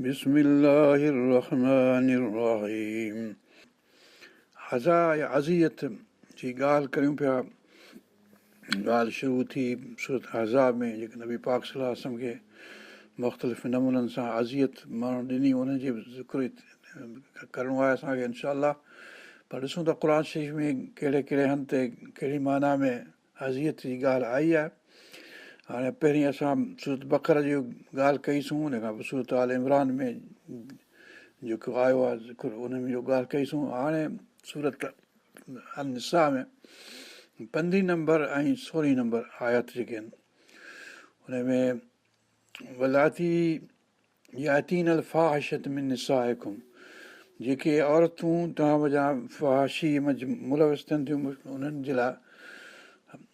बिस्मिल्लाहिर्रहमानिर्रहीम। हज़ा या अज़ियत जी ॻाल्हि करियूं पिया। ॻाल्हि शुरू थी सूरत अहज़ाब में जेके नबी पाक सल्लल्लाहु अलैहि वसल्लम खे मुख़्तलिफ़ नमूननि सां अज़ियत माण्हू ॾिनी, उनजी ज़िक्र करिणो आहे असांखे इंशा अल्लाह। पर ॾिसूं त क़ुर शरीफ़ में कहिड़े कहिड़े हंध ते कहिड़ी माना में अज़ियत जी ॻाल्हि आई आहे। हाणे पहिरीं असां सूरत बक़र जी ॻाल्हि कईसूं, उन खां पोइ सूरत आल इमरान में जेको आयो आहे ज़िक्र उन में जो ॻाल्हि कईसूं। हाणे सूरत निसा में 15 नंबर ऐं 16 नंबर आयत जेके आहिनि उन में वलाती यातीन अल फ़ाहिशत मिन निसाइकुम, जेके औरतूं तव्हां वञा फ़ाहिशी मुलविस थियनि थियूं उन्हनि जे लाइ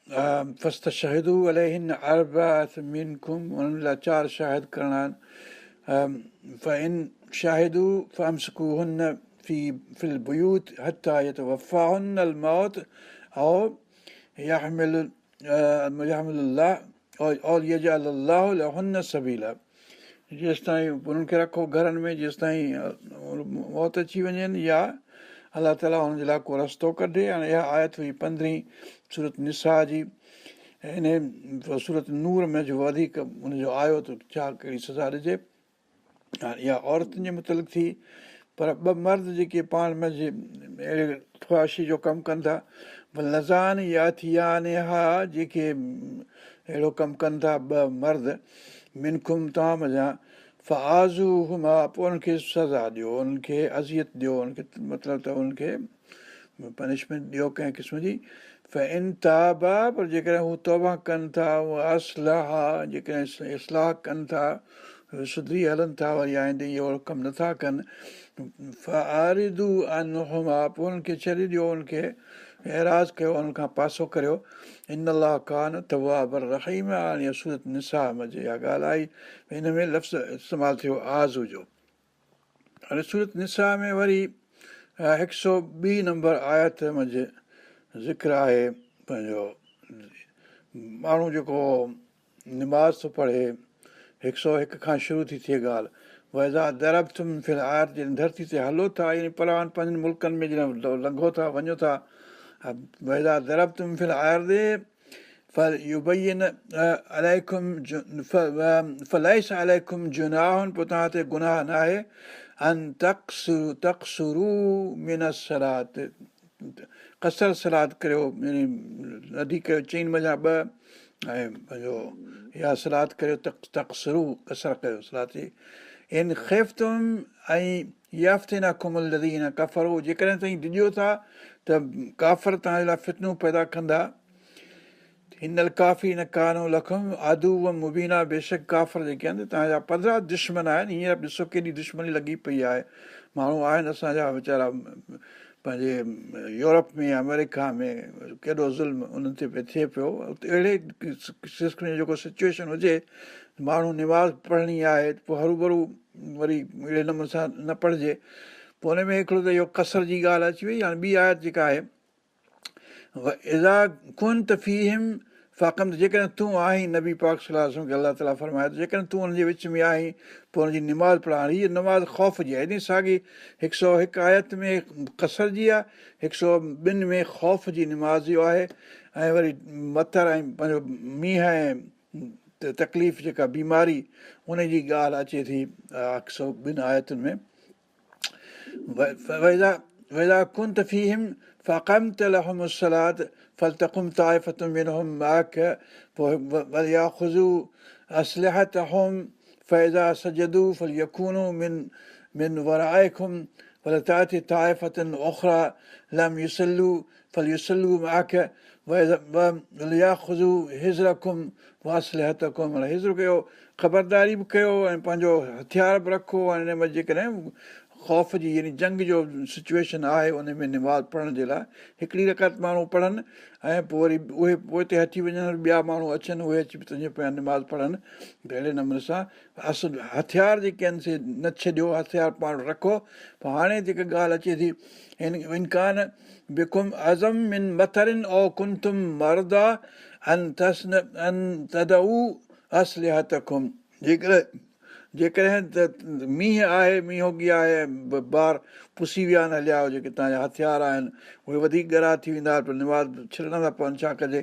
फ़स्तशहिदू अलैहिन अर्बअत मिनकुम, उन्हनि लाइ 4 शाहिद करणा आहिनि। फ़इन शाहिदू फ़अम्सिकूहुन्न फ़िल बुयूत हत्ता यतवफ़ाहुन्नल मौत औ यहमिलुल्लाह औ यजअलल्लाहु लहुन्न सबीला। जेसिताईं उन्हनि खे रखो घरनि में, जेसिताईं मौत अची वञनि या अलाह ताला हुननि जे लाइ को रस्तो कढे। हाणे इहा आयत हुई 15 सूरत निसा जी। हिन सूरत नूर में जो वधीक हुनजो आयो त छा कहिड़ी सज़ा ॾिजे। हाणे इहा औरतुनि जे मुतलिक़ थी, पर 2 मर्द जेके पाण में अहिड़े ख़्वाहिशी जो कमु कनि था, लज़ान या थियाने हा, जेके अहिड़ो कमु कनि था 2 मर्द मिनकुम तव्हां मञा फ़आज़ू हुमा, पोइ उन्हनि खे सज़ा ॾियो, उन्हनि खे अज़ियत ॾियो, उन्हनि खे मतिलबु त उन्हनि खे पनिशमेंट ॾियो कंहिं क़िस्म जी। फ़इन ताबा, पर जेकॾहिं हू तौबा कनि था, उहा असलाहा, जेकॾहिं इस्लाह कनि था, सुधरी हलनि था वरी आईंदे इहो कमु नथा कनि, फ़आरिदू अनहुमा, पोइ उन्हनि खे छॾे ॾियो, उन्हनि खे एराज़ कयो, उन्हनि खां पासो करियो। इन्नल्लाह कान तव्वाबर रहीम। हाणे इहा सूरत निसा में इहा ॻाल्हि आई, हिन में लफ़्ज़ इस्तेमालु थियो आज़ू जो। हाणे सूरत निसा में वरी 102 नंबर आयत मंझि ज़िक्र आहे पंहिंजो माण्हू जेको निमाज़ थो पढ़े, 101 खां शुरू थी थिए ॻाल्हि। वैज़ा दरबतुम फिल आयत, जॾहिं धरती ते हलो था, यानी परान पंहिंजनि मुल्कनि में जॾहिं लंघो था वञो था। वैज़ा दरबतुम फिल आयत फयुबय्यिन अलैकुम फलैस अलैकुम जुनाहुन, पोइ तव्हां ते गुनाह न आहे अन तक़सुरू मिनस सलात, कसर सलाद करियो, यानी नदी कयो 4 मञा 2 ऐं पंहिंजो या सलाद करियो तक़सुरू, कसर कयो सलाद जी। इन ख़िफ़्तुम ऐं याफ़्तिनकुम लज़ीन कफ़रू, जेकॾहिं तव्हां डिॼो था त काफ़िर तव्हांजे लाइ फितनूं पैदा कंदा। हिनल काफ़ी न कानो लखुम आदूव मुबीना, बेशक काफ़िर जेके आहिनि तव्हांजा पधरा दुश्मन आहिनि। हींअर ॾिसो केॾी दुश्मनी लॻी पई आहे। माण्हू आहिनि असांजा वीचारा पंहिंजे यूरोप में अमेरिका में, केॾो ज़ुल्म उन्हनि ते थिए पियो। अहिड़े क़िस्म जो जेको सिचुएशन हुजे, माण्हू निमाज़ पढ़णी आहे, पोइ हरू भरू वरी अहिड़े नमूने सां न पढ़िजे। पोइ हुन में हिकिड़ो त इहो कसर जी ॻाल्हि अची वई। हाणे ॿी आयत जेका आहे, इज़ा कुंत फ़ीहिम फ़ाक़म, जेकॾहिं तूं आहीं नबी पाक सल्लल्लाहु अलैहि वसल्लम खे अलाह ताला फरमाए थो, जेकॾहिं तूं हुनजे विच में आहीं पोइ हुनजी निमाज़ पढ़ाइणी। हीअ नमाज़ ख़ौफ़ जी आहे। हेॾी साॻी 101 आयत में कसर जी आहे, 102 में ख़ौफ़ जी निमाज़ जो आहे। ऐं वरी मथर ऐं पंहिंजो मींहं ऐं तकलीफ़ जेका बीमारी उनजी ॻाल्हि अचे थी 102 आयतुनि में। वैज़ा कुंत फ़ीहिम फ़अक़मत लहुमुस्सलात फ़लतक़ुम ताइफ़तुम मिनहुम मअक वलयाख़ुज़ू असलिहतहुम फ़इज़ा सजदू फ़लयकूनू मिन वराइकुम वलताति ताइफ़तुन उख़रा लम युसल्लू फ़लयुसल्लू मअक वलयाख़ुज़ू हिज़्रकुम वअसलिहतकुम। हिज़्र कयो, ख़बरदारी बि कयो ऐं पंहिंजो हथियार बि रखो। ऐं हिन में जेकॾहिं ख़ौफ़ जी यानी जंग जो सिचुएशन आहे, उन में निमाज़ पढ़ण जे लाइ हिकिड़ी रकात माण्हू पढ़नि ऐं पोइ वरी उहे पोइ ते हटी वञनि, ॿिया माण्हू अचनि, उहे अची तुंहिंजे पिया निमाज़ पढ़नि। त अहिड़े नमूने सां हथियार जेके आहिनि से न छॾियो, हथियार पाण रखो। पोइ हाणे जेका ॻाल्हि अचे थी, इनकान बिकुम अज़म मिन मथरिन ओ कुंतुम मरदा अन तदऊ असलिहतकुम, जेकॾहिं जेकॾहिं त मींहुं आहे मींहोगी आहे ॿार पुसी विया आहिनि हलिया हो जेके तव्हांजा हथियार आहिनि उहे वधीक ॻरा थी वेंदा पर निमाज़ छॾणा था पवनि छा कजे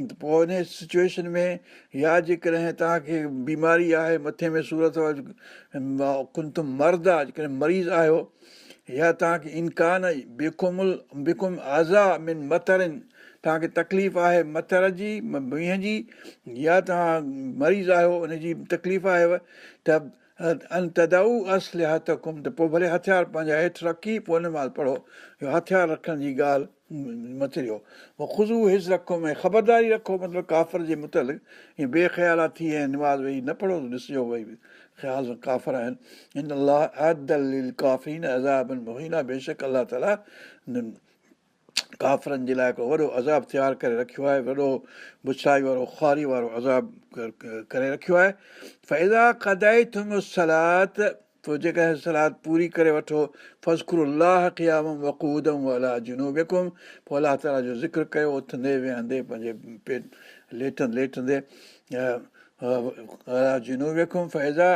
त पोइ इन सिचुएशन में या जेकॾहिं तव्हांखे बीमारी आहे मथे में सूरत कुंतुम मर्द आहे जेकॾहिं मरीज़ आहियो या तव्हांखे इनकान बिकुम आज़ा मिन मतरनि तव्हांखे तकलीफ़ आहे मथर जी मींहं जी या तव्हां मरीज़ आहियो उनजी तकलीफ़ आहे त तदऊ असले हथ कुम त पोइ भले हथियार पंहिंजा हेठि रखी पोइ उन महिल पढ़ो इहो हथियार रखण जी ॻाल्हि मथिरियो पोइ ख़ुशबू हिस रखो ऐं ख़बरदारी रखो मतिलबु काफ़र जे मुतलिक़ ईअं बेख़्याला थी ऐं निमाज़ वेही न पढ़ो ॾिसिजो भई ख़्याल सां काफ़र आहिनि इन अलाह अदल काफ़रीन अज़ाबन मुहीना बेशक अलाह ताला काफ़रनि जे लाइ हिकिड़ो वॾो अज़ाब तयारु करे रखियो आहे वॾो बुछाई वारो ख़्वारी वारो अज़ाब करे रखियो आहे फ़ैज़ा क़दाई थुम सलात पोइ जेकॾहिं सलाद पूरी करे वठो फ़ज़कुरुल्लाह क़ियाम वक़ूदम अला जुनूबिकुम पोइ अलाह ताला जो ज़िक्र कयो उथंदे वेहंदे पंहिंजे पेट लेटंदे अला जुनूबिकुम फ़ैज़ा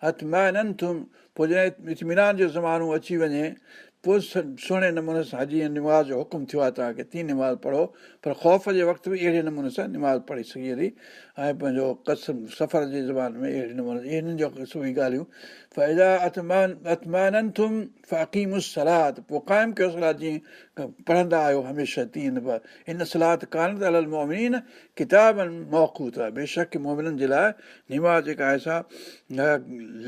अतमनतुम पोइ जॾहिं इत्मिनान जो ज़मानो अची वञे पोइ सुहिणे नमूने सां जीअं निमाज़ जो हुकुम थियो आहे तव्हांखे तीअं निमाज़ पढ़ो पर ख़ौफ़ जे वक़्तु बि अहिड़े नमूने सां निमाज़ पढ़ी सघे थी ऐं पंहिंजो कसम सफ़र जे ज़बान में अहिड़े नमूने इन्हनि जो सुही ॻाल्हियूं फ़ैज़ा अतमानतुम फ़क़ीमु सलात पोइ क़ाइमु कयो सलाद जीअं पढ़ंदा आहियो हमेशह तीअं इन सलात कान अलल मोमिनीन किताबनि मौक़ूत आहे बेशक मोमिननि जे लाइ निमाज़ जेका आहे सा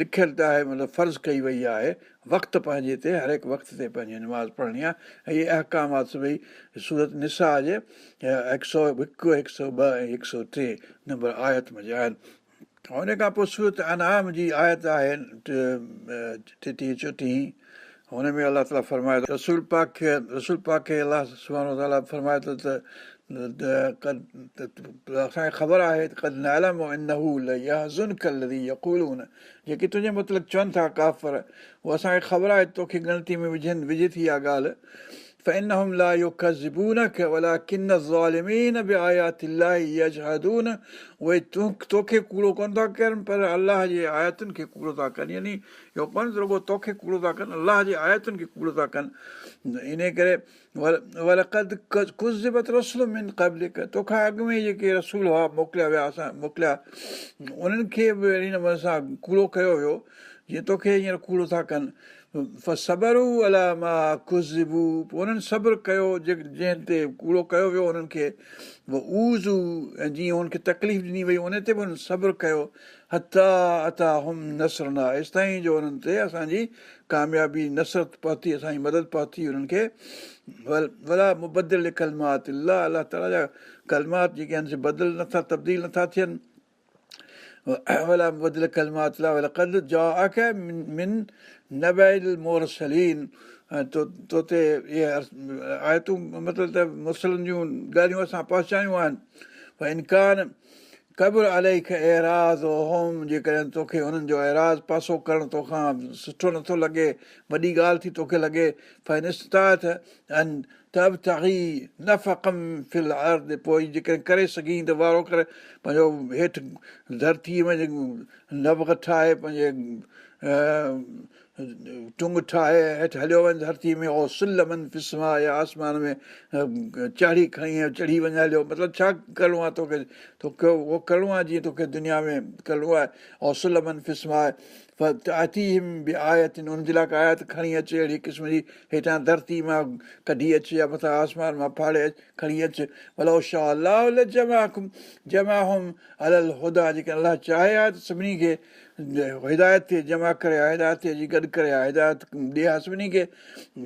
लिखियलु त आहे मतिलबु फ़र्ज़ु कई वई आहे वक़्तु पंहिंजे ते हर हिकु वक़्त ते पंहिंजी निमाज़ पढ़णी आहे ऐं इहे अहकामात सभई सूरत निसा जे 101, 102 ऐं 103 नंबर आयत में आहिनि हुन खां पोइ सूरत अनाम जी आयत आहे 34 हुन में अलाह ताला फरमाए थो रसूल पाक खे अलाह सुब्हानो ताला फरमाए थो त असांखे ख़बर आहे जेके तुंहिंजे मतिलबु चवनि था काफ़र उहा असांखे ख़बर आहे तोखे ॻणती में विझे थी इहा ॻाल्हि فإنهم لا يكذبونك ولكن الظالمين بآيات الله يجحدون उहे तोखे कूड़ो कोन था कनि पर अलाह जे आयतुनि खे कूड़ो था कनि यानी इहो कोन रुॻो तोखे कूड़ो था कनि अलाह जे आयतुनि खे कूड़ो था कनि इन करे तोखां अॻु में जेके रसूल हुआ मोकिलिया विया असां मोकिलिया उन्हनि खे बि अहिड़ी नमूने सां कूड़ो कयो वियो जीअं तोखे हींअर कूड़ो था कनि सबरू अला मां कुज़िबू पोइ उन्हनि सब्र कयो जंहिं ते कूड़ो कयो वियो उन्हनि खे ऊज़ू ऐं जीअं हुनखे तकलीफ़ ॾिनी वई उन ते बि हुननि सब्र कयो हता अता हुम नसरना एसि ताईं जो हुननि ते असांजी कामयाबी नसरत पहुती असांजी मदद पहुती हुननि खे वला मुबदिल कलमात अलाह अलाह ताला जा कलमात जेके आहिनि से बदिल नथा तब्दील नथा थियनि वला मुबदिल कलमात वलक़द जाअक मिन नबइल मुरसलीन तो ते इहे आयतूं मतिलबु त मुरसलनि जूं ॻाल्हियूं असां पहुचायूं आहिनि पर इनकार क़बुल अलाही एराज़ होम जेकॾहिं तोखे हुननि जो एराज़ पासो करणु तोखां सुठो नथो लॻे वॾी ॻाल्हि थी तोखे लॻे फ़ैनिस्तात तब तही नफ़क़म फिल अर्द पोइ जेकॾहिं करे सघीं त वारो करे पंहिंजो हेठि धरतीअ में नबग़ ठाहे पंहिंजे टुंग ठाहे हेठि हलियो वञ धरती में ओ सुलमन फिस्मा या आसमान में चाढ़ी खणी चढ़ी वञ हलियो मतिलबु छा करिणो आहे तोखे उहो करिणो आहे जीअं तोखे दुनिया में करिणो आहे ओ सुलमन फिस्मा बि आयत हुनजे लाइ आयत खणी अचे अहिड़ी क़िस्म जी हेठां धरती मां कढी अचे या मथां आसमान मां फाड़े खणी अचे भला शाह अलाह जमा हुम अलल हुदा जेके अलाह चाहे आहे त सभिनी खे हिदायत ते जमा करे आहे हिदायत जी गॾु करे आहे हिदायत ॾे आहे सभिनी खे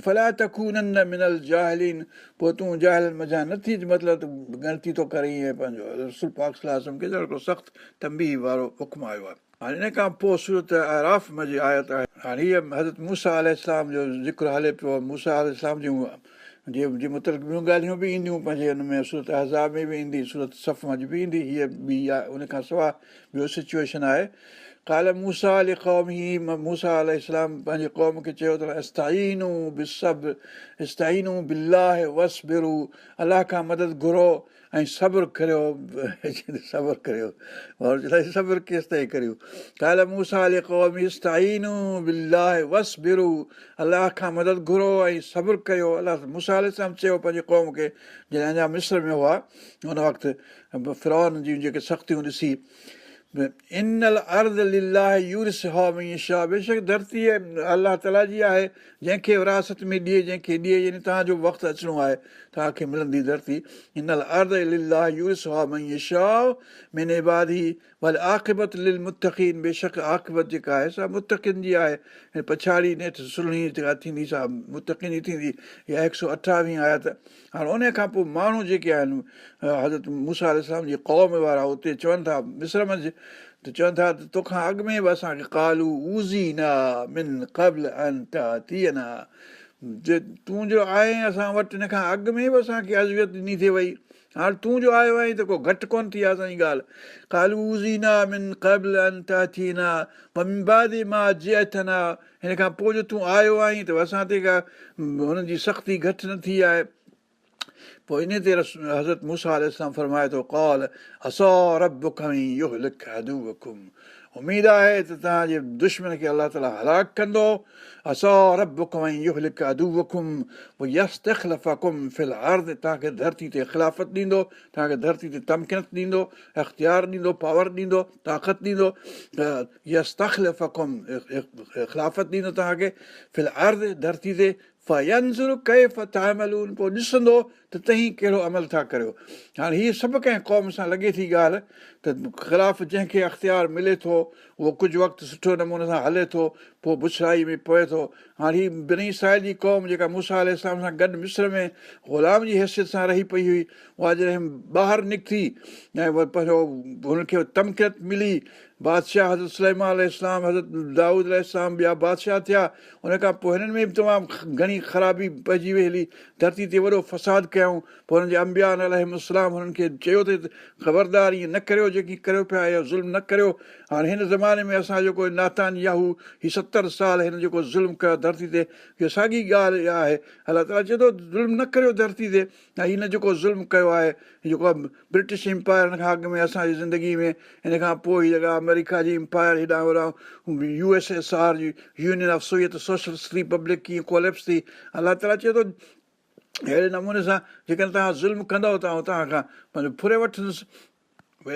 फला तकूनन मिनल जाहिलीन पोइ तूं जाहिलनि मज़ा नथी मतिलबु ॻणती थो करे ईअं पंहिंजो रसूल पाक सलाह खे हिकिड़ो सख़्तु तंबीह वारो हुकुम आयो आहे हाणे इन खां पोइ सूरत आराफ़ में जी आयत आहे हाणे हीअ हज़रत मूसा अलैहिस्सलाम जो ज़िक्र हले पियो मूसा अलैहिस्सलाम जूं जे मुतलिक़ ॿियूं ॻाल्हियूं बि ईंदियूं पंहिंजे हुन में सूरत अहज़ाब में बि ईंदी सूरत सफ़ में बि ईंदी हीअ बि आहे उन खां सवाइ ॿियो सिचुएशन आहे काल मूसा अल क़ौमी मूसा अलैहिस्सलाम पंहिंजे क़ौम खे चयो त इस्ताईनू बिसब्र इस्ताईनू बिल्लाह वस्बिरू अलाह खां मदद घुरो ऐं सब्र करियो सब्र करियो और सब्र केसि ताईं करियो काल मूसा अल क़ौमी इस्ताईनू बिल्लाह वस्बिरू अलाह खां मदद घुरो ऐं सब्र कयो अलाह मूसा अलैहिस्सलाम चयो पंहिंजे क़ौम खे जॾहिं अञा मिस्र में हुआ हुन वक़्तु फ़िरौन जूं जेके सख़्तियूं ॾिसी इनल अर्द लिलाह यूरिसहा मन यशा बेशक धरती अलाह ताला जी आहे जंहिंखे विरासत में ॾिए जंहिंखे ॾिए यानी तव्हांजो वक़्तु अचिणो आहे तव्हांखे मिलंदी धरती इनल अर्द लिलाह यूरिसहा मन यशा मिन इबादी वल आक़िबत लिल मुत्तक़ीन बेशक आक़िबत जेका आहे सा मुत्तक़िन जी आहे ऐं पछाड़ी नेठि सुहिणी जेका थींदी सा मुत्तक़िन जी थींदी इहा 128 आयत हाणे उन खां पोइ माण्हू जेके आहिनि हज़रत मूसा अलैहिस्सलाम जी क़ौम वारा उते चवनि था मिस्र मंझि त चवनि था त तोखां अॻु में बि असांखे कालू ऊज़ी न मिन क़ब्ल अन तातियना जे तूं जो आहे असां वटि हिन खां अॻु में बि असांखे अज़ियत ॾिनी थिए वई हाणे तूं जो आयो आहीं त को घटि कोन्ह थी आहे असांजी ॻाल्हि कालू ऊज़ी न मिन क़ब्ल अन तातियना मिन बादि मां जिअतना हिन खां पोइ जो तूं आयो आहीं त असां ते का हुननि जी सख़्ती घटि न थी आहे पोइ इन ते हज़रत मूसा अलैहिस्सलाम फरमाए थो कौल असा रब्बुकुम युहलिक अदुवकुम उमेदु आहे त तव्हांजे दुश्मन खे अलाह ताला हलाक कंदो असा रब्बुकुम युहलिक अदुवकुम व यस्तख़लफकुम फिल अर्द तव्हांखे धरती ते ख़िलाफ़त ॾींदो तव्हांखे धरती ते तमकिनत ॾींदो इख़्तियार ॾींदो पावर ॾींदो ताक़त ॾींदो यस्तख़लफकुम ख़िलाफ़त ॾींदो तव्हांखे फिल अर्द धरती ते फयंज़ुर कैफ़ तामलून पोइ ॾिसंदो त तव्हीं कहिड़ो अमल था करियो हाणे हीअ सभु कंहिं क़ौम सां लॻे थी ॻाल्हि त ख़िलाफ़ जंहिंखे अख़्तियार मिले थो उहो कुझु वक़्तु सुठो नमूने सां हले थो पोइ बुछड़ाई में पए थो हाणे हीअ बनी इसराईल जी क़ौम जेका मूसा अलैहिस्सलाम सां गॾु मिस्र में ग़ुलाम जी हैसियत सां रही पई हुई उहा जॾहिं ॿाहिरि निकिती ऐं पंहिंजो हुनखे तमकियत मिली बादशाह हज़रत सुलैमान अलैहिस्सलाम हज़रत दाऊद अलैहिस्सलाम ॿिया बादशाह थिया उन खां पोइ हिननि में बि तमामु घणी ख़राबी पइजी वई हली धरती ते वॾो फ़साद कयऊं पोइ हुननि जे अंबिया अलैहिस्सलाम हुननि खे चयो त ख़बरदार ईअं न करियो जेकी करियो पिया इहो ज़ुल्म न करियो हाणे हिन ज़माने में असां जेको नातान याहू हीअ 70 साल हिन जेको ज़ुल्म कयो धरती ते इहा साॻी ॻाल्हि इहा आहे अलाह ताला चए थो ज़ुल्म न करियो धरती ते ऐं हिन जेको ज़ुल्म कयो आहे जेको आहे ब्रिटिश एम्पायर हिन खां अॻु में असांजी ज़िंदगी में हिन खां पोइ जेका अमेरिका जी एम्पायर हेॾां होॾां USSR जी union of Soviet socialist republic कीअं कोलेप्स थी अलाह ताला चए थो अहिड़े नमूने सां जेकॾहिं तव्हां ज़ुल्म कंदव त तव्हां खां पंहिंजो फुरे वठंदुसि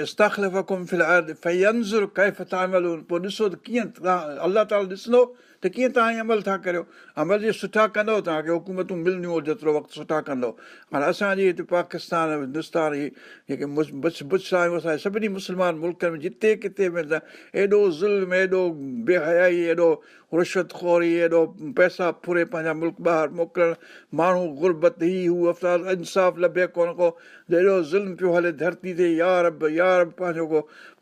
इस्तख़लफकुम फिल अर्द फयंज़ुर कैफ़ तामलून पोइ ॾिसो त कीअं तव्हां अलाह ताला ॾिसंदो त कीअं तव्हां इहे अमल था करियो अमल जे सुठा कंदव तव्हांखे हुकूमतूं मिलंदियूं जेतिरो वक़्तु सुठा कंदव हाणे असांजी हिते पाकिस्तान हिंदुस्तान जी जेके बुश आहियूं असांजे सभिनी मुस्लमान मुल्कनि में जिते किथे में त एॾो ज़ुल्म एॾो बेहयाई एॾो रिश्वतखोरी एॾो पैसा फुरे पंहिंजा मुल्क ॿाहिरि मोकिलणु माण्हू गुरबत ही हू अफ़साद इंसाफ़ लभे कोन को एॾो ज़ुल्म पियो हले धरती ते यार पंहिंजो को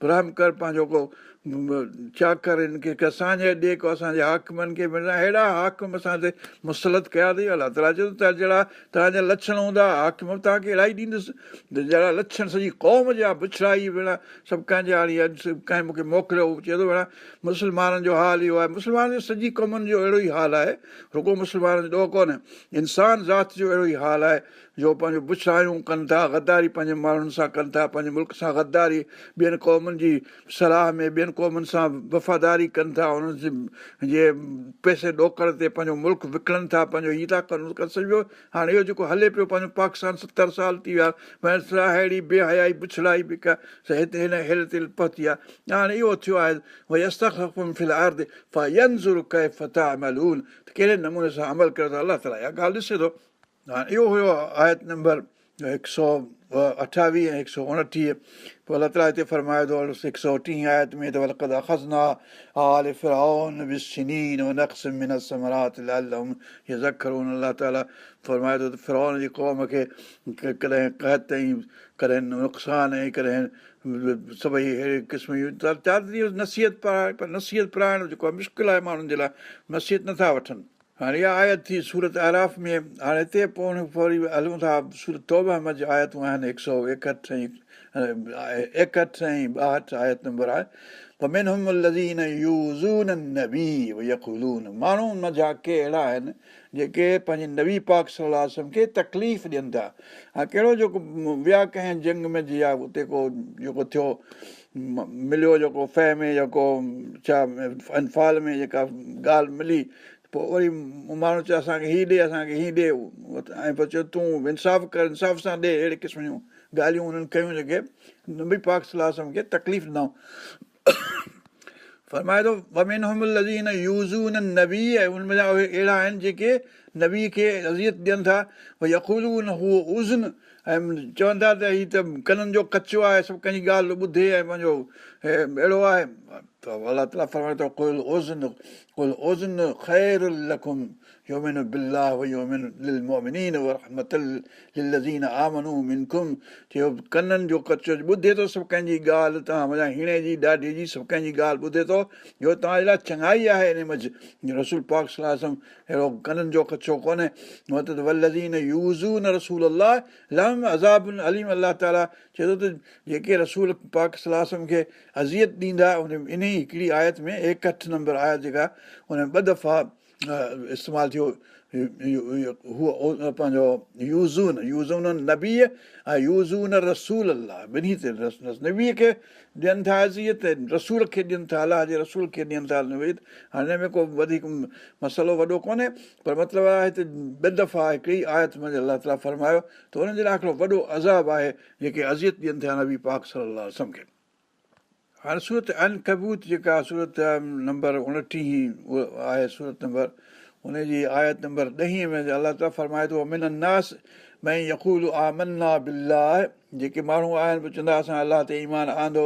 रहम कर पंहिंजो को चाकर हिन खे असांजे ॾे को असांजे हाकिमनि खे अहिड़ा हाकिम असां ते मुसलत कया अथई अलाह ताला चयो त जहिड़ा तव्हांजा लक्षण हूंदा हाकिम बि तव्हांखे इलाही ॾींदुसि जहिड़ा लक्षण सॼी क़ौम जा बुछड़ाई भेण सभु कंहिंजे हाणे कंहिं मूंखे मोकिलियो चए थो भेण मुस्लमाननि जो हाल इहो आहे मुस्लमाननि जो सॼी क़ौमुनि जो अहिड़ो ई हाल आहे रुॻो मुस्लमाननि जो ॾोह कोन्हे इंसान ज़ात जो अहिड़ो ई हाल आहे जो पंहिंजो बुछड़ायूं कनि था गद्दारी पंहिंजे माण्हुनि सां कनि था पंहिंजे मुल्क सां गद्दारी ॿियनि क़ौमुनि जी सलाह में ॿियनि क़ौमुनि सां वफ़ादारी कनि था उन्हनि जे पैसे ॾोकड़ ते पंहिंजो मुल्क विकिणनि था पंहिंजो हीअ था कनि सॼो हाणे इहो जेको हले पियो पंहिंजो पाकिस्तान 70 साल थी विया अहिड़ी बेहयाई बुछड़ाई बि का हिते हिन हेल ते पहुती आहे हाणे इहो थियो आहे भई यस्तख़लफकुम फिल अर्द फयंज़ुर कैफ़ तामलून त कहिड़े नमूने सां अमल कयो त अलाह ताला इहा ॻाल्हि ॾिसे थो हाणे इहो हुयो आयत नंबर 128 ऐं 129 पोइ अलाह ताला हिते फरमाए थो 130 आयत में त वलक़द अख़ज़ना आल फ़िरऔन बिस्सिनीन व नक़्सिम मिन अस्समरात लअल्लहुम यज़क्करून अलाह ताला फरमाए थो त फ़िरऔन जी क़ौम खे कॾहिं क़हत ऐं कॾहिं नुक़सान ऐं कॾहिं सभई अहिड़े क़िस्म जूं नसीहत पर नसीहत पढ़ाइण जेको आहे मुश्किल आहे माण्हुनि जे लाइ नसीहत नथा वठनि हाणे इहा आयत थी सूरत आराफ़ में हाणे हिते पोइ वरी हलूं था सूरत तौबा में आयतूं आहिनि 161 ऐं 61 ऐं 62 आयत नंबर आहे माण्हू मज़ाक के अहिड़ा आहिनि जेके पंहिंजे नबी पाक सल्लल्लाहु अलैहि वसल्लम खे तकलीफ़ ॾियनि था। हा कहिड़ो जेको विया कंहिं जंग में जी आहे उते को जेको थियो मिलियो जेको फै में जेको छा अनफाल में जेका ॻाल्हि मिली पोइ वरी माण्हू चए असांखे हीउ ॾे असांखे हीउ ॾे ऐं पोइ चयो तूं इंसाफ़ कर इंसाफ़ सां ॾे अहिड़े क़िस्म जूं ॻाल्हियूं हुननि कयूं जेके नबी पाक सल्लल्लाहु अलैहि वसल्लम खे तकलीफ़ ॾिनऊं। फरमाए थो नबी ऐं उनमें जा उहे अहिड़ा आहिनि जेके नबी खे अज़ियत ॾियनि था भई यक़ूलून हू उज़न ऐं चवनि था त हीअ त कननि जो कचो आहे सभु कंहिंजी ॻाल्हि ॿुधे ऐं पंहिंजो अहिड़ो आहे त अलाह ताला फरमाए थो कुल ख़ैर लकुम युमिनु बिल्लाह व युमिनु लिलमुमिनीन व रहमतल लिल्लज़ीन आमनू मिनकुम। चयो कननि जो कचो ॿुधे थो सभु कंहिंजी ॻाल्हि तव्हां मञा हीणे जी ॾाढी जी सभु कंहिंजी ॻाल्हि ॿुधे थो इहो तव्हांजे लाइ चङाई आहे इन मंझि रसूल पाक सल्लल्लाहु अलैहि वसल्लम अहिड़ो कननि जो कचो कोन्हे वल्लज़ीन यूज़ून रसूल अलाह लहुम अज़ाबुन अलीम। अलाह ताला चए थो त जेके रसूल पाक सल्लल्लाहु अलैहि वसल्लम खे अज़ियत ॾींदा उन इन ई हिकिड़ी आयत में 61 नंबर आयत जेका हुन में 2 दफ़ा इस्तेमालु थियो पंहिंजो यूज़ून नबी ऐं यूज़ून रसूल अलाह ॿिन्ही ते नबीअ खे ॾियनि था अज़ियत रसूल खे ॾियनि था अलाह जे रसूल खे ॾियनि था हाणे हिन में को वधीक मसइलो वॾो कोन्हे पर मतिलबु आहे हिते 2 दफ़ा हिकिड़ी आयत में अलाह ताला फरमायो त हुननि जे लाइ हिकिड़ो वॾो अज़ाब आहे जेके अज़ियत ॾियनि था नबी पाक सल्लल्लाहु अलैहि वसल्लम खे। हाणे सूरत अनकबूत जेका सूरत नंबर 29 उहा आहे सूरत नंबर उनजी आयत नंबर 10 में अलाह ताला फरमाए थो मिन अन्नास मैं यक़ूलु आमन्ना बिल्लाह जेके माण्हू आहिनि पोइ चवंदा असां अलाह ते ईमान आंदो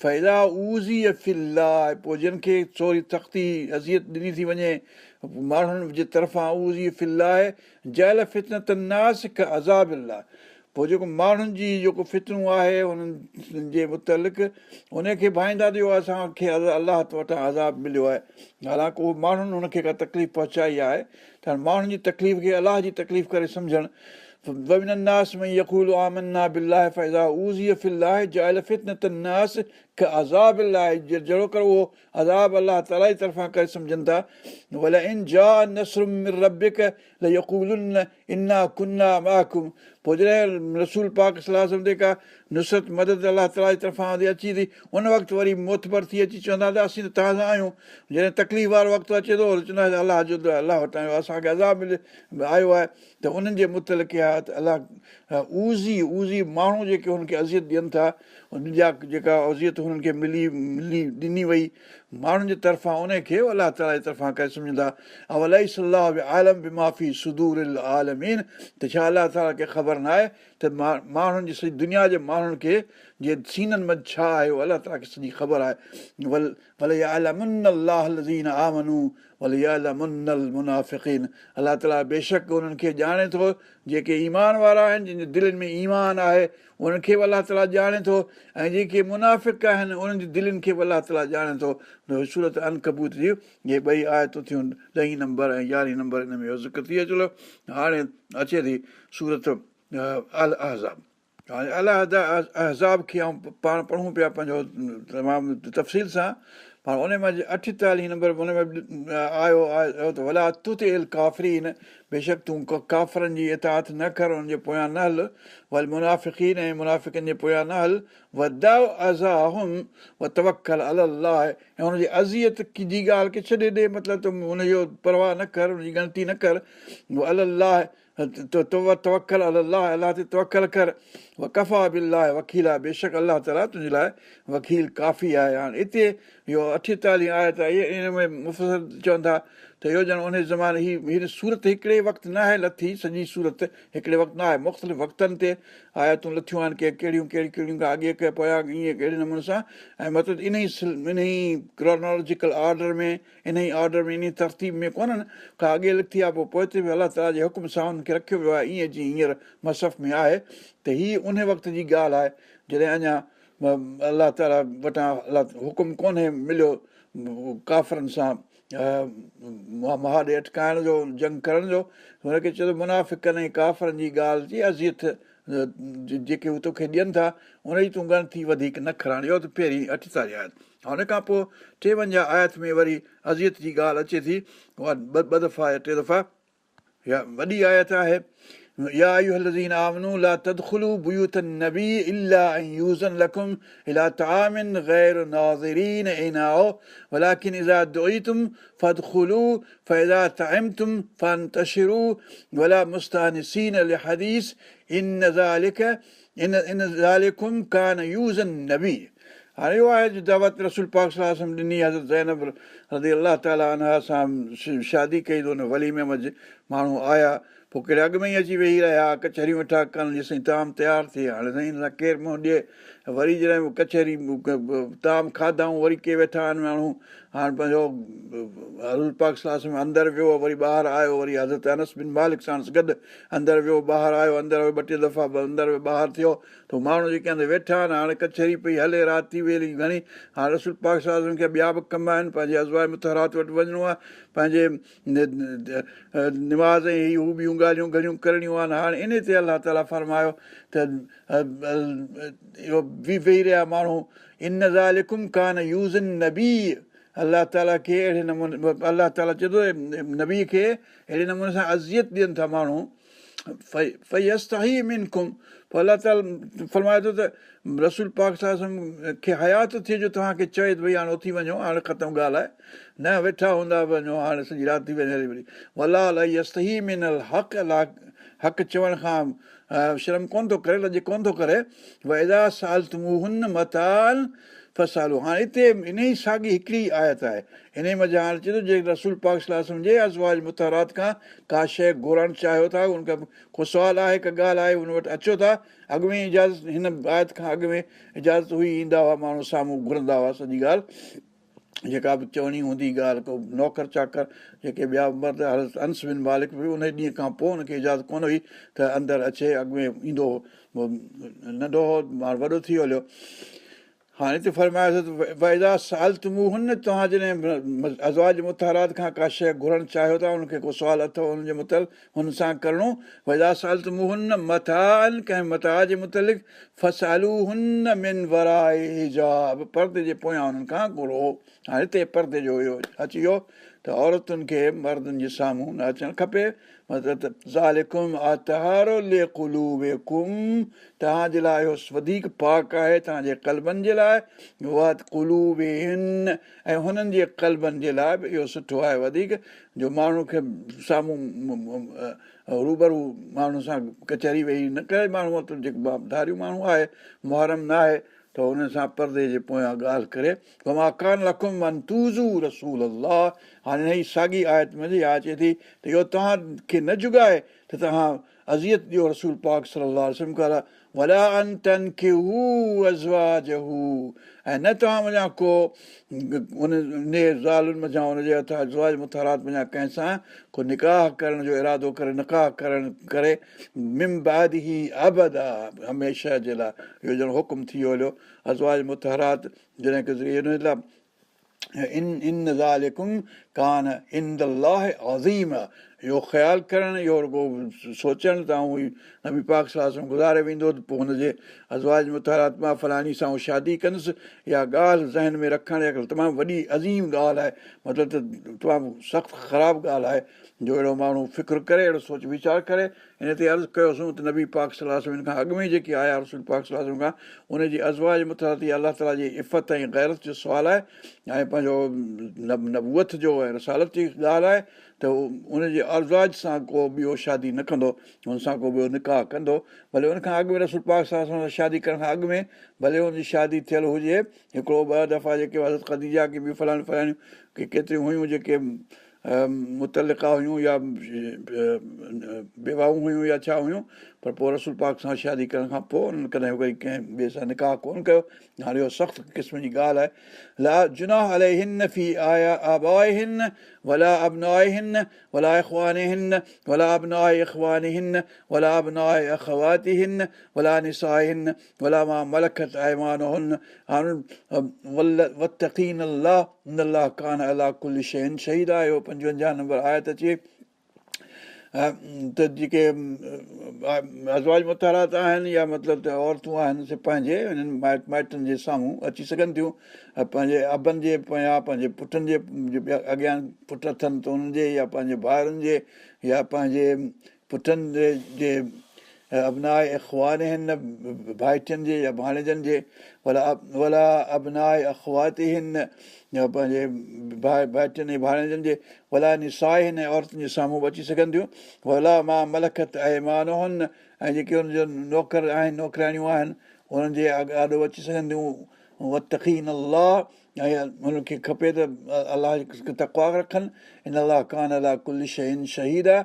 फ़ैज़ा ऊज़ी फिल्लाह पोइ जिन खे थोरी सख़्ती अज़ियत ॾिनी थी वञे माण्हुनि जे तरफ़ां ऊज़ी फिल्लाह जल फितनत नास क अज़ाबिल्लाह पोइ जेको माण्हुनि जी जेको फितरूं आहे हुननि जे मुतलिक़ उनखे भाईंदा थियो असांखे अलाह वटां अज़ाब मिलियो आहे हालांकि उहो माण्हुनि हुनखे का तकलीफ़ पहुचाई आहे त माण्हुनि जी तकलीफ़ खे अलाह जी तकलीफ़ करे सम्झणु ومن الناس من يقول آمنا بالله فإذا أوذي في الله جعل فتنة الناس كعذاب الله जहिड़ो कर उहो अज़ाब अलाह ताला जी तरफ़ां करे सम्झनि था वलइन जा नस्र मिन रब्बिक लयक़ूलुन इन्ना कुन्ना माअकुम पोइ जॾहिं रसूल पाक सल्लल्लाहु अलैहि वसल्लम ते का नुसरत मदद अलाह ताला जी तरफ़ां अची थी उन वक़्तु वरी मोतबर थी अची चवंदा त असीं त तव्हां सां आहियूं जॾहिं तकलीफ़ वारो वक़्तु अचे थो चवंदा अलाह जो अलाह वटां असांखे अज़ाब आयो आहे त उन्हनि जे मुतलिक़ आहे त अलाह ऊज़ी माण्हू जेके हुनखे अज़ियत ॾियनि था उन जा जेका अज़ियत हुननि खे ॾिनी वई माण्हुनि जे तरफ़ां उनखे अलाह ताला जे तरफ़ां करे सम्झंदा अवलई सलाह आलम बि माफ़ी सुदूर आलमीन त छा अलाह ताला खे ख़बर न आहे त माण्हुनि जी सॼी दुनिया जे माण्हुनि खे जीअं सीननि में छा आहे उहो अलाह ताला खे सॼी ख़बर आहे आमनू मुनाफ़िक़ीन अलाह ताला बेशक उन्हनि खे ॼाणे थो जेके ईमान वारा आहिनि जंहिंजे दिलनि में ईमान आहे उन्हनि खे बि अलाह ताला ॼाणे थो ऐं जेके मुनाफ़िक़ आहिनि उन्हनि जी दिलनि खे बि अलाह ताला ॼाणे थो सूरत अनकबूत जी इहे ॿई आयतूं थियूं 10 नंबर ऐं 11 नंबर हिन में ज़िक्र थी चलो हाणे अचे थी सूरत अल अहज़ाब हाणे अल अहज़ाब खे पाण पढ़ूं पिया पंहिंजो तमामु तफ़सील सां पर उन में 48 नंबर उन में आयो त भला तुत एल काफ़रीन बेशक तूं काफ़रनि जी इताअत न कर उन्हनि जे पोयां न हल वल मुनाफ़िक़ीन ऐं मुनाफ़िक़नि जे पोयां न हल वदाउ अज़ाहुम व तवक्कल अलाह ऐं हुनजी अज़ियत जी ॻाल्हि खे छॾे ॾे मतिलबु तूं हुनजो परवाह न कर हुनजी ॻणती न कर अलाह तवक्कल अलाह अलाह ते तवक्कल कर वकफ़ा बिल्लाह वकील आहे बेशक अलाह ताला तुंहिंजे लाइ वकील काफ़ी आहे हाणे हिते इहो 48 आयत आहे इन में मुफ़सर चवनि था त इहो ॼण उन ज़माने हीअ सूरत हिकिड़े वक़्तु न आहे लथी सॼी सूरत हिकिड़े वक़्तु न आहे मुख़्तलिफ़ वक़्तनि ते आयतूं लथियूं आहिनि के कहिड़ियूं खां अॻे के पोयां ईअं कहिड़े नमूने सां ऐं मतिलबु इन ई क्रोनोलॉजिकल ऑर्डर में इन ई ऑर्डर में इन ई तरतीब में कोन्हनि का अॻे लथी आहे पोइ हिते बि अलाह ताला जे हुकुम सां हुनखे रखियो वियो आहे ईअं जीअं हींअर मसफ़ में आहे त हीअ उन वक़्त जी ॻाल्हि आहे जॾहिं अञा अलाह ताला वटां हुकुम कोन्हे मिलियो काफ़रनि सां महाॾे अटकाइण जो जंग करण जो हुनखे चए थो मुनाफ़िक़नि ऐं काफ़रनि जी ॻाल्हि जी अज़ियत जेके हू तोखे ॾियनि था उन जी तूं ॻणती वधीक न खणणु इहो त पहिरीं 48 आयत। हुन खां पोइ 53 आयत में वरी अज़ियत जी ॻाल्हि अचे थी, उहा ॿ दफ़ा या टे दफ़ा। या वॾी आयत आहे या अय्युहल्लज़ीना आमनू ला तदखुलू बुयूतन नबी इल्ला अन यूज़न लकुम इला तामिन गैर नाज़िरीन इनाओ वलाकिन इज़ा दुईतुम फदखुलू फइज़ा तअमतुम फंतशिरू वला मुस्तानिसीन लिहदीस इन ज़ालिकुम कान यूज़न नबी। हाणे इहो आहे जो दावत रसूल पाक सल्लल्लाहु अलैहि वसल्लम ॾिनी, हज़रत ज़ैनब रज़ी अलाह ताला अन्हा सां शादी कई त हुन वलीमे में माण्हू आया, पोइ कहिड़े अॻु में ई अची वेही रहिया कचहरियूं वेठा कनि जेसिताईं ताम तयारु थिए। हाणे साईं हिन सां केरु मुंहुं ॾिए, वरी जॾहिं कचहरी ताम खाधाऊं वरी के वेठा आहिनि माण्हू। हाणे पंहिंजो हज़रत पाक सल्लल्लाहु अलैहि वसल्लम अंदरि वियो, वरी ॿाहिरि आयो, वरी हज़रत अनस बिन मालिक सां गॾु अंदरि वियो ॿाहिरि आयो, अंदरि ॿ टे दफ़ा अंदरि ॿाहिरि थियो त माण्हू जेके अंदरि वेठा आहिनि। हाणे कचहरी पई हले, राति थी वेली घणी। हाणे रसूल पाक सल्लल्लाहु अलैहि वसल्लम खे ॿिया बि कम आहिनि, पंहिंजे अज़वाज मुतहरात वटि वञिणो आहे, पंहिंजे निमाज़ ऐं हू ॿियूं ॻाल्हियूं घणियूं करणियूं आहिनि। हाणे इन ते अलाह ताला फरमायो त इहो वेही रहिया माण्हू, इन ज़ालिकुम कान यूज़न नबी। अलाह ताला खे अहिड़े नमूने अलाह ताला चए थो नबी खे अहिड़े नमूने सां अज़ियत ॾियनि था माण्हू। फयस्तही मिनकुम, पोइ अलाह ताला फरमाए थो त रसूल पाक सां खे हया थो थिए जो तव्हांखे चए त भई हाणे उथी वञो, हाणे ख़तमु ॻाल्हि आहे, न वेठा हूंदा वञो, हाणे सॼी राति थी वञे हली वरी वला यस्तही मिनल हक़। अलाह हक़ चवण खां शर्म कोन थो करे, लॼ कोन थो करे। वइज़ा सालतुमूहुन मतान फसालू। हाणे हिते इन ई साॻी हिकिड़ी आयत आहे, इन ई मज़ा हाणे चए थो जे रसूल पाक सल्लल्लाहु अलैहि वसल्लम जे अज़वाज मुतहरात खां का शइ घुरणु चाहियो था, उनखां को सुवालु आहे, का ॻाल्हि आहे, उन वटि अचो था, अॻु में इजाज़त हिन आयत खां अॻु में इजाज़त हुई, ईंदा हुआ माण्हू साम्हूं घुरंदा हुआ, सॼी ॻाल्हि जेका बि चवणी हूंदी ॻाल्हि, को नौकर चाकर जेके ॿिया मर्द हज़रत अनस बिन मालिक बि उन ॾींहं खां पोइ हुनखे इजाज़त कोन हुई त अंदरि अचे, अॻु में ईंदो हो, नंढो हो वॾो थी वियो हलियो। हाणे हिते फरमायो वइज़ा सालतुमूहुन, तव्हां जॾहिं अज़वाज मुतहरात खां का शइ घुरणु चाहियो था, उनखे को सुवालु अथव हुनजे मुतल हुन सां करिणो, वइज़ा सालतुमूहुन मतान, कंहिं मता जे मुतलिक़ फसालूहुन मिन वराए हिजाब, परदे जे पोयां हुननि खां घुरो। हाणे हिते परदे जो इहो अची वियो त औरतुनि खे मर्दनि जे साम्हूं न अचणु खपे। ज़ालिकुम अतहारु लिक़ुलूबिकुम, तव्हांजे लाइ इहो वधीक पाक आहे तव्हांजे क़ल्बनि जे लाइ, क़ुलूबिहिन, ऐं हुननि जे क़ल्बनि जे लाइ बि इहो सुठो आहे वधीक, जो माण्हू खे साम्हूं रूबरू माण्हू सां कचहरी वेही न करे, माण्हू वटि जेको धारियूं माण्हू आहे, मुहरम न आहे, त हुन सां परदे जे पोयां ॻाल्हि करे। वमा कान लकुम अन तूज़ू रसूल अल्लाह। हाणे हिन जी साॻी आयत में इहा अचे थी त इहो तव्हांखे न जुगाए त तव्हां अज़ियत ॾियो रसूल पाक सल्लल्लाहु अलैहि वसल्लम खां, वला अन तनकिहू अज़वाजहू, ऐं न तव्हां वञा को उन ज़ालुनि मथां हुनजे हथ अज़वाज मुतहरात वञा कंहिं सां को निकाह करण जो इरादो करे, निकाह करण करे, मिम बादिही अबदा, हमेशह जे लाइ। इहो ॼण हुकुम थी वियो हलियो अज़वाज मुतहरात जॾहिं की इन ज़ालिकुम कान इंदल्लाह अज़ीम, इहो ख़्यालु करणु, इहो रुॻो सोचणु त नबी पाक सल्लल्लाहु अलैहि वसल्लम गुज़ारे वेंदो त पोइ हुनजे अज़वाज मुतहरात मां फलाणी सां शादी कंदुसि, इहा ॻाल्हि ज़हन में रखणु तमामु वॾी अज़ीम ॻाल्हि आहे, मतिलबु त तमामु सख़्तु ख़राबु ॻाल्हि आहे जो अहिड़ो माण्हू फ़िक्रु करे, अहिड़ो सोच वीचार करे। हिन ते अर्ज़ु कयोसीं त नबी पाक सल्लल्लाहु अलैहि वसल्लम खां अॻु में जेके आया रसूल पाक सल्लल्लाहु अलैहि वसल्लम खां, उनजी अज़वाज मुतहरात अलाह ताला जी इफ़त ऐं ग़ैरत जो सुवालु आहे, ऐं पंहिंजो नबूअत जो ऐं रसालत जी ॻाल्हि आहे त उनजे अज़वाज सां को ॿियो शादी न कंदो, हुन सां को ॿियो निकाह कंदो, भले हुनखां अॻु में रसूल पाक सल्लल्लाहु अलैहि वसल्लम शादी करण खां अॻु में भले हुनजी शादी थियल हुजे, हिकिड़ो ॿ दफ़ा जेके हज़रत ख़दीजा की बि फलाणियूं फलाणियूं की केतिरियूं हुयूं जेके मुतलिका हुयूं या बेवाऊं हुयूं या छा हुयूं, पर पोइ रसूल पाक सां शादी करण खां पोइ उन्हनि कॾहिं वरी कंहिं ॿिए सां निकाह कोन कयो। हाणे इहो सख़्तु क़िस्म जी ॻाल्हि आहे। ला जुनाह अलैहिन फी आबाइहिन वला अबनाइहिन वला इख़वानिहिन वला अबनाइ इख़वानिहिन वला अबनाइ अख़वातिहिन वला निसाइहिन वला मा मलकत अयमानुहुन वत्तक़ीन अल्लाह इन्नल्लाह कान अला कुल्लि शैइन शहीदा। इहो 55 नंबर आयत अचे। त जेके अज़वाज मुतारात आहिनि या मतिलबु त औरतूं आहिनि से पंहिंजे हिननि माइटनि जे साम्हूं अची सघनि थियूं पंहिंजे अबनि जे पोयां पंहिंजे पुटनि जे अॻियां पुट अथनि त उन्हनि जे या पंहिंजे भाउरनि जे या पंहिंजे पुटनि जे अबनाए अख़वान आहिनि भाइटियुनि जे या भाणेजनि जे वला अबनाए अख़वाती आहिनि या पंहिंजे भाइटियुनि ऐं भाणेजनि जे वला निसाए हिन औरतुनि जे साम्हूं बि अची सघनि थियूं वला मां मलखत ऐमान हुन ऐं जेके हुनजो नौकर आहिनि नौकराणियूं आहिनि उन्हनि जे आॾो अची सघनि थियूं वतक़ीन अलाह ऐं हुनखे खपे त अलाह तक़वा रखनि इन अलाह कान अला कुल शहीन शहीद आहे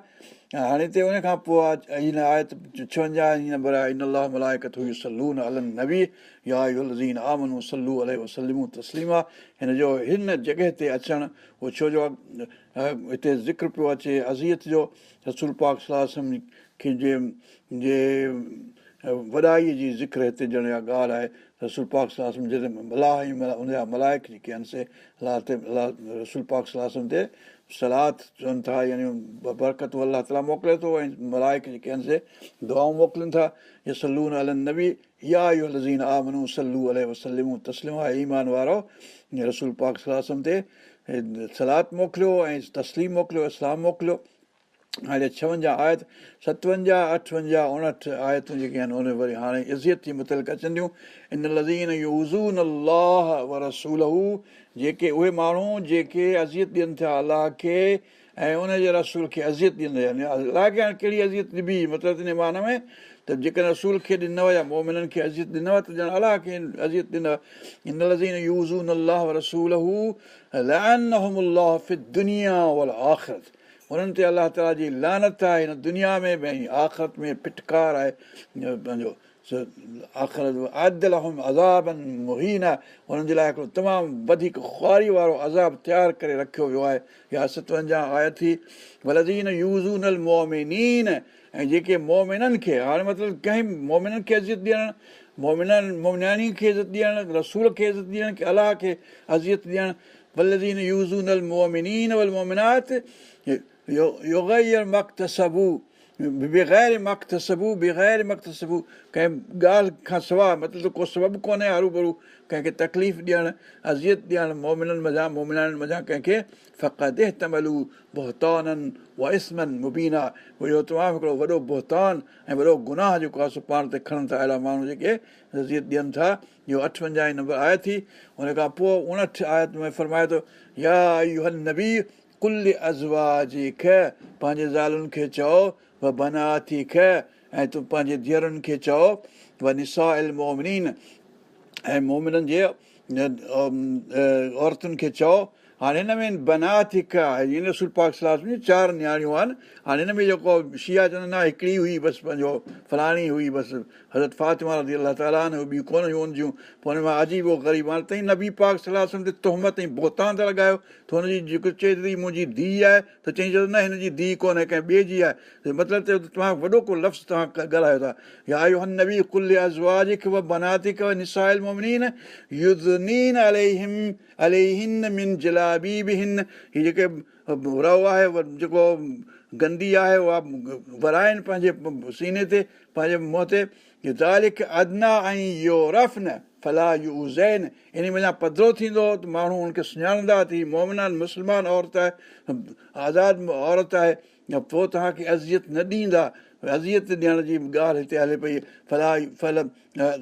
हाणे हिते उन खां पोइ आहे हिन आयत 56 नंबर आहे इन अलाह मलाइकतहु युसल्लून अलन नबी या अय्युहल्लज़ीना आमनू सल्लू अलैहि वसल्लिमू तस्लीमा हिन जो हिन जॻह ते अचणु उहो छो जो हिते ज़िक्र पियो अचे अज़ियत जो रसूल पाक सल्लल्लाहु अलैहि वसल्लम खे जे वॾाईअ जी ज़िक्र हिते ॼण इहा ॻाल्हि आहे रसूल पाक सल्लल्लाहु अलैहि वसल्लम जॾहिं अलाह ऐं उनजा मलाइक जेके आहिनि से अलाह ते अलाह रसूल पाक सल्लल्लाहु अलैहि वसल्लम ते सलात चवनि था यानी बरकतूं अलाह ताला मोकिले थो ऐं मलाइक जेके आहिनि से दुआऊं मोकिलीनि था यसल्लून अलन नबी या अय्युहल्लज़ीना आमनू सल्लू अलैहि वसल्लिमू तस्लीमा ईमान वारो रसूल पाक सल्लल्लाहु अलैहि वसल्लम ते सलात मोकिलियो ऐं तस्लीम मोकिलियो इस्लाम मोकिलियो हाणे 56 आयत 57, 58, 59 आयतूं जेके आहिनि उन वरी हाणे इज़त जे मुतलिक़ अचनि थियूं इन लज़ीन यूज़ून अल्लाह व रसूलहू जेके उहे माण्हू जेके अज़ियत ॾियनि था अलाह खे ऐं उनजे रसूल खे अज़ियत ॾींदा आहिनि अलाह खे हाणे कहिड़ी अज़ियत ॾिबी मतिलबु इन माना में त जेकॾहिं रसूल खे ॾिनव या मोमिननि खे अज़ियत ॾिनव त ॼण अलाह खे अज़ियत ॾिनव इन लज़ीन यूज़ून अल्लाह व रसूलहू लअनहुमुल्लाह फि दुनिया वल आख़िरत उन्हनि ते अलाह ताला जी लानत आहे हिन दुनिया में बि ऐं आख़िरत में फिटकार आहे पंहिंजो आख़िरत आदिलहुम अज़ाबनि मुहीन आहे उन्हनि जे लाइ हिकिड़ो तमामु वधीक ख़्वारी वारो अज़ाब तयारु करे रखियो वियो आहे या 57 आयत थी वलज़ीन यूज़ून अल मोमिनीन ऐं जेके मोमिननि खे हाणे मतिलबु कंहिं मोमिननि खे इज़त ॾियणु मोमिनानी खे इज़त ॾियणु रसूल खे इज़त ॾियणु की अलाह खे अज़ियत ॾियणु वलज़ीन यूज़ून अल मोमिनीन वल मोमिनात युग़य्यर मक़्तसबू बग़ैर मक़्तसबू कंहिं ॻाल्हि खां सवाइ मतिलबु को सबबु कोन्हे हरू भरू कंहिंखे तकलीफ़ ॾियणु अज़ियत ॾियणु मोमिननि मज़ा मोमिनानि मज़ा कंहिंखे फ़क़त इहतमलू बोहताननि व इस्मनि मुबीना इहो तमामु हिकिड़ो वॾो बोहतान ऐं वॾो गुनाह जेको आहे सो पाण ते खणनि था अहिड़ा माण्हू जेके अज़ियत ॾियनि था इहो 58 नंबर आयत थी हुन खां पोइ 59 आयत में फरमाए थो या अय्युहन नबी कुल अज़वाजिक पंहिंजे ज़ालुनि खे चओ व बनातिक ऐं तूं पंहिंजे धीअरुनि खे चओ व निसाइल मोमिनीन ऐं मोमिननि जे औरतुनि खे चओ हाणे हिन में बनातिक आहे हिन रसूल पाक सल्लल्लाहु अलैहि वसल्लम 4 नियाणियूं आहिनि हाणे हिन में जेको शिया चवंदा न हिकिड़ी हुई बसि पंहिंजो फलाणी हुई बसि हज़रत फातिमा रज़ी अलाह ताला आन ॿियूं कोन हुयूं हुनजियूं पोइ हुन मां अजीब हो ग़रीब हाणे तई नबी पाक सल्लल्लाहु अलैहि वसल्लम ते तोहमत ऐं बोहतान था लॻायो त हुनजी जेको चए थी मुंहिंजी धीउ आहे त चई छॾो न हिनजी धीउ कोन्हे कंहिं ॿिए जी आहे मतिलबु त तव्हां वॾो को लफ़्ज़ तव्हां ॻाल्हायो था या अय्युहन नबी कुल अज़वाजिक व बनातिक व निसाइल मोमिनीन युदनीन अलैहिन मिन जलाबीबिहिन हीअ जेके रओ आहे जेको गंदी आहे उहा वराइनि पंहिंजे सीने ते पंहिंजे मुंहं ते ज़ालिक अदना ऐं योरफ़न फला यूज़ैन इन वञा पधिरो थींदो त माण्हू हुनखे सुञाणंदा त हीअ मोमिनान मुस्लमान औरत आहे आज़ादु औरत आहे पोइ तव्हांखे अज़ियत न ॾींदा अज़ियत ॾियण जी ॻाल्हि हिते हले पई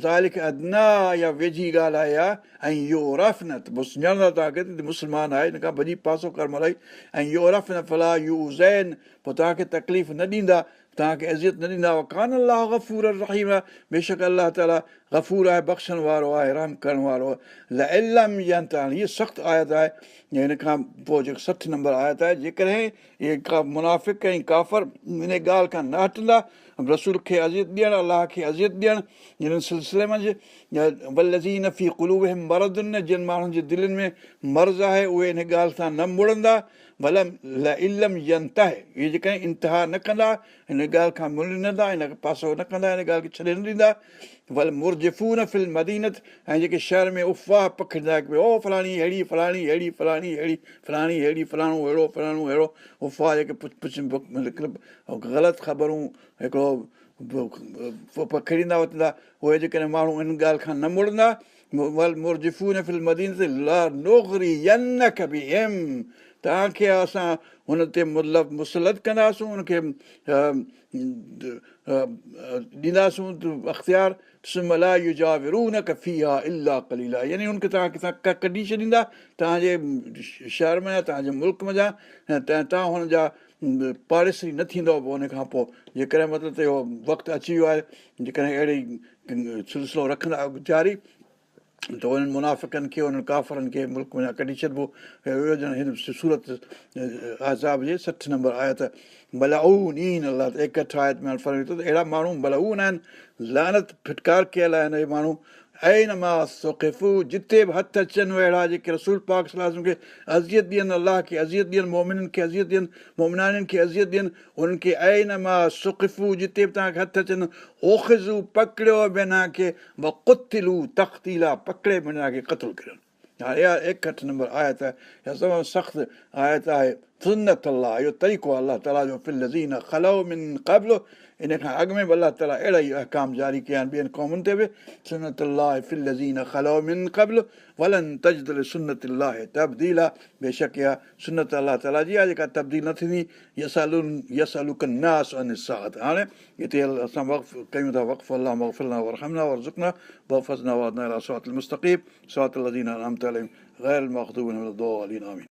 ज़ालिक अदना या वेझी ॻाल्हि आहे इहा ऐं योरफ़ न त पोइ सुञाणंदा तव्हांखे त मुस्लमान आहे हिन खां भॼी पासो कर मलाई ऐं योरफ़ न फला यूज़ैन पोइ तव्हांखे तकलीफ़ न ॾींदा तव्हांखे इज़त न ॾींदा कान अलाह गफ़ूर रहीम आहे बेशक अलाह ताला गफ़ूर आहे बख़्शण वारो आहे रहम करण वारो आहे लइलम यंतान हीअ सख़्तु आयत आहे हिन खां पोइ जेको 60 नंबर आयत आहे जेकॾहिं इहे का मुनाफ़िक ऐं काफ़र इन ॻाल्हि खां न हटंदा रसूल खे अज़ियत ॾियणु अलाह खे अज़ियत ॾियणु हिन सिलसिले में वल्लज़ीन फ़ी क़ुलूबिहिम मरदुन जिन माण्हुनि जे दिलनि में मर्ज़ आहे उहे इन ॻाल्हि सां न मुड़ंदा इल्म यंतह इहे जेकॾहिं इंतिहा न कंदा हिन ॻाल्हि खां मुड़ंदा हिन पासो न कंदा हिन ॻाल्हि खे छॾे न ॾींदा वल मुर्ज मुर्जिफून फिल मदीनत, ऐं जेके शहर में उफ़वाह पखिड़ंदा की ओ फलाणी अहिड़ी फलाणी अहिड़ी फलाणी अहिड़ी फलाणी अहिड़ी फलाणो अहिड़ो फलाणो अहिड़ो, उफ़वाह जेके ग़लति ख़बरूं हिकिड़ो पखिड़ींदा वठंदा, उहे जेकॾहिं माण्हू इन ॻाल्हि खां न मुड़ंदा, मुर्जिफून फिल मदीनत ला नुग़रियन्नक बिहिम, तव्हांखे असां हुन ते मतिलबु मुसलत कंदासूं, हुनखे ॾींदासूं अख़्तियार, सुमला युजाविरूनक फीहा इल्ला क़लीला, यानी हुनखे तव्हां कढी छॾींदा तव्हांजे शहर में, तव्हांजे मुल्क में जा, ऐं तव्हां हुनजा पाड़ेसरी न थींदव पोइ हुन खां पोइ, जेकॾहिं मतिलबु त इहो वक़्तु अची वियो आहे जेकॾहिं अहिड़ी सिलसिलो रखंदा जारी, त उन्हनि मुनाफ़िक़नि खे उन्हनि काफ़रनि खे मुल्क में कढी छॾिबो। हिन सूरत अहज़ाब जे 60 नंबर आयत, मलऊनीन, अलाह त 61 आयत में फरमाए थो त अहिड़ा माण्हू मलऊन आहिनि, लानत फिटकार कयल आहिनि इहे माण्हू, ऐनमा सुक़िफ़ू, जिते बि हथ अचनि अहिड़ा जेके रसूल पाक सल्लल्लाहु अलैहि वसल्लम खे अज़ियत ॾियनि, अलाह खे अज़ियत ॾियनि, मोमिननि खे अज़ियत ॾियनि, मोमिनानियुनि खे अज़ियत ॾियनि, उन्हनि खे ऐनमा सुक़िफ़ू, जिते बि तव्हांखे हथ अचनि, ओख़िज़ू, पकिड़ियो बिना खे, वक़ुतिलू तक़तीला, पकिड़े बिना खे क़तलु करियो। हाणे इहा 61 नंबर आयत आहे, इहा तमामु सख़्तु आयत आहे। सुन्नत अलाह, इहो तरीक़ो आहे अलाह ताला जो, फिल लज़ीन ख़लऊ मिन क़ब्ल, इन खां अॻु में बि अलाह ताला अहिड़ा ई अहकाम जारी कया आहिनि ॿियनि क़ौमुनि ते बि। सुन्नत अलाह फिल लज़ीन ख़लऊ मिन क़ब्ल वलन तजिद लिसुन्नत अलाह तब्दीला, बेशक इहा सुन्नत अलाह ताला जी आहे जेका तब्दील न थींदी। यसअलूक नास अन साअत, हाणे हिते असां वक़्फ़ कयूं था, वक़्फ़ अलाह मग़फ़िरना वरहमना वरज़ुक़ना वफ़ज़ना वहदना इला सिरातिल मुस्तक़ीम सिरातिल लज़ीना अनअमत अलैहिम ग़ैरिल मग़दूबि अलैहिम वलद्दालिन, आमीन।